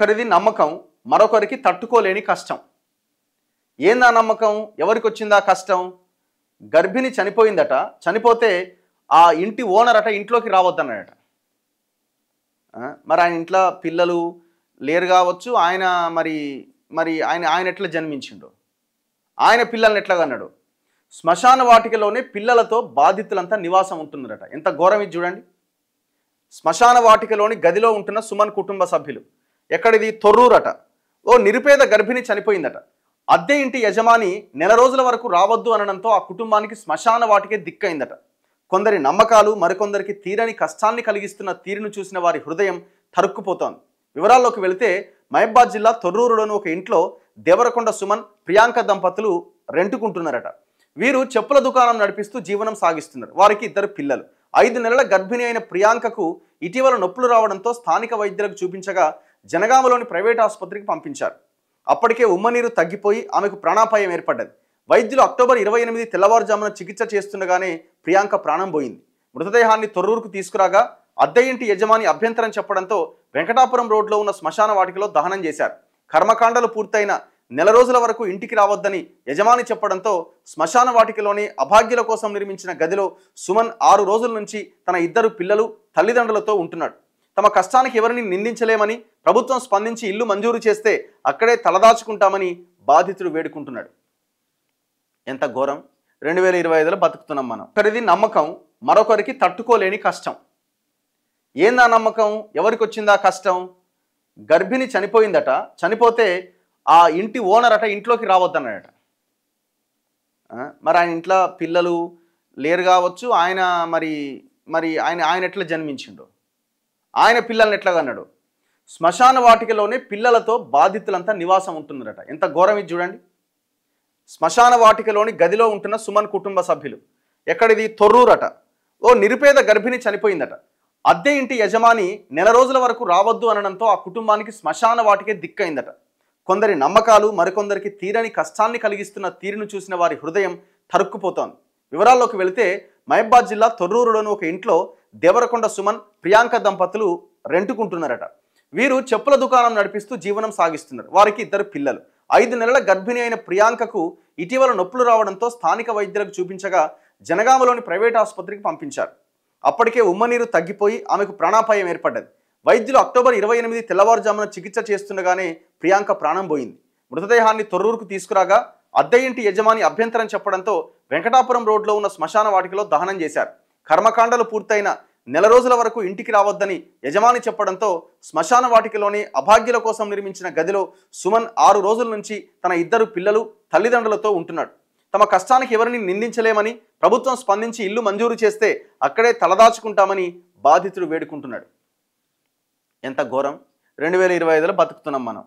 ఒకరిది నమ్మకం, మరొకరికి తట్టుకోలేని కష్టం. ఏందా నమ్మకం? ఎవరికి వచ్చిందా కష్టం? గర్భిణి చనిపోయిందట. చనిపోతే ఆ ఇంటి ఓనర్ అట ఇంట్లోకి రావద్దన్నాడట. మరి ఆయన ఇంట్లో పిల్లలు లేరు కావచ్చు. ఆయన మరి మరి ఆయన ఆయన ఎట్లా జన్మించిండు? ఆయన పిల్లల్ని ఎట్లా కన్నాడు? శ్మశాన వాటికలోనే పిల్లలతో బాధితులంతా నివాసం ఉంటున్నారట. ఎంత ఘోరం ఇది చూడండి. శ్మశాన వాటికలోని గదిలో ఉంటున్న సుమన్ కుటుంబ సభ్యులు. ఎక్కడిది? తొర్రూరట. ఓ నిరుపేద గర్భిణి చనిపోయిందట. అద్దె ఇంటి యజమాని నెల రోజుల వరకు రావద్దు అనడంతో ఆ కుటుంబానికి శ్మశాన వాటికే దిక్కైందట. కొందరి నమ్మకాలు మరికొందరికి తీరని కష్టాన్ని కలిగిస్తున్న తీరును చూసిన వారి హృదయం తరుక్కుపోతోంది. వివరాల్లోకి వెళితే మహబూబాబాద్ జిల్లా తొర్రూరులోని ఒక ఇంట్లో దేవరకొండ సుమన్, ప్రియాంక దంపతులు రెంటుకుంటున్నారట. వీరు చెప్పుల దుకాణం నడిపిస్తూ జీవనం సాగిస్తున్నారు. వారికి 2 పిల్లలు. 5 నెలల గర్భిణి అయిన ప్రియాంకకు ఇటీవల నొప్పులు రావడంతో స్థానిక వైద్యులకు చూపించగా జనగామలోని ప్రైవేట్ ఆసుపత్రికి పంపించారు. అప్పటికే ఉమ్మనీరు తగ్గిపోయి ఆమెకు ప్రాణాపాయం ఏర్పడ్డది. వైద్యులు అక్టోబర్ 28 తెల్లవారుజామున చికిత్స చేస్తుండగానే ప్రియాంక ప్రాణం పోయింది. మృతదేహాన్ని తొర్రూరుకు తీసుకురాగా అద్దె ఇంటి యజమాని అభ్యంతరం చెప్పడంతో వెంకటాపురం రోడ్లో ఉన్న శ్మశాన వాటికలో దహనం చేశారు. కర్మకాండలు పూర్తయిన నెల రోజుల వరకు ఇంటికి రావద్దని యజమాని చెప్పడంతో శ్మశాన వాటికలోని అభాగ్యుల కోసం నిర్మించిన గదిలో సుమన్ 6 రోజుల నుంచి తన 2 పిల్లలు తల్లిదండ్రులతో ఉంటున్నాడు. తమ కష్టానికి ఎవరిని నిందించలేమని, ప్రభుత్వం స్పందించి ఇల్లు మంజూరు చేస్తే అక్కడే తలదాచుకుంటామని బాధితుడు వేడుకుంటున్నాడు. ఎంత ఘోరం! 2025లో బతుకుతున్నాం మనం. ఒకరిది నమ్మకం, మరొకరికి తట్టుకోలేని కష్టం. ఏందా నమ్మకం? ఎవరికి వచ్చిందా కష్టం? గర్భిణి చనిపోయిందట. చనిపోతే ఆ ఇంటి ఓనర్ అట ఇంట్లోకి రావద్దన్నాడట. మరి ఆయన ఇంట్లో పిల్లలు లేరు కావచ్చు. ఆయన మరి మరి ఆయన ఆయన ఎట్లా జన్మించిండు? ఆయన పిల్లల్ని ఎట్లా కన్నాడు? శ్మశాన వాటికలోనే పిల్లలతో బాధితులంతా నివాసం ఉంటున్నారట. ఎంత ఘోరం ఇది చూడండి. శ్మశాన వాటికలోని గదిలో ఉంటున్న సుమన్ కుటుంబ సభ్యులు. ఎక్కడిది? తొర్రూరట. ఓ నిరుపేద గర్భిణి చనిపోయిందట. అద్దె ఇంటి యజమాని నెల రోజుల వరకు రావద్దు అనడంతో ఆ కుటుంబానికి శ్మశాన వాటికే దిక్కైందట. కొందరి నమ్మకాలు మరికొందరికి తీరని కష్టాన్ని కలిగిస్తున్న తీరును చూసిన వారి హృదయం తరుక్కుపోతోంది. వివరాల్లోకి వెళితే మహబూబాబాద్ జిల్లా తొర్రూరులోని ఒక ఇంట్లో దేవరకొండ సుమన్, ప్రియాంక దంపతులు రెంటుకుంటున్నారట. వీరు చెప్పుల దుకాణం నడిపిస్తూ జీవనం సాగిస్తున్నారు. వారికి 2 పిల్లలు. 5 నెలల గర్భిణి అయిన ప్రియాంకకు ఇటీవల నొప్పులు రావడంతో స్థానిక వైద్యులకు చూపించగా జనగామలోని ప్రైవేట్ ఆసుపత్రికి పంపించారు. అప్పటికే ఉమ్మనీరు తగ్గిపోయి ఆమెకు ప్రాణాపాయం ఏర్పడ్డది. వైద్యులు అక్టోబర్ 28 తెల్లవారుజామున చికిత్స చేస్తుండగానే ప్రియాంక ప్రాణం పోయింది. మృతదేహాన్ని తొర్రూరుకు తీసుకురాగా అద్దె ఇంటి యజమాని అభ్యంతరం చెప్పడంతో వెంకటాపురం రోడ్లో ఉన్న శ్మశాన వాటికలో దహనం చేశారు. కర్మకాండలు పూర్తయిన నెల రోజుల వరకు ఇంటికి రావద్దని యజమాని చెప్పడంతో శ్మశాన వాటికలోని అభాగ్యుల కోసం నిర్మించిన గదిలో సుమన్ 6 రోజుల నుంచి తన 2 పిల్లలు తల్లిదండ్రులతో ఉంటున్నాడు. తమ కష్టానికి ఎవరిని నిందించలేమని, ప్రభుత్వం స్పందించి ఇల్లు మంజూరు చేస్తే అక్కడే తలదాచుకుంటామని బాధితుడు వేడుకుంటున్నాడు. ఎంత ఘోరం! 2025లో బతుకుతున్నాం మనం.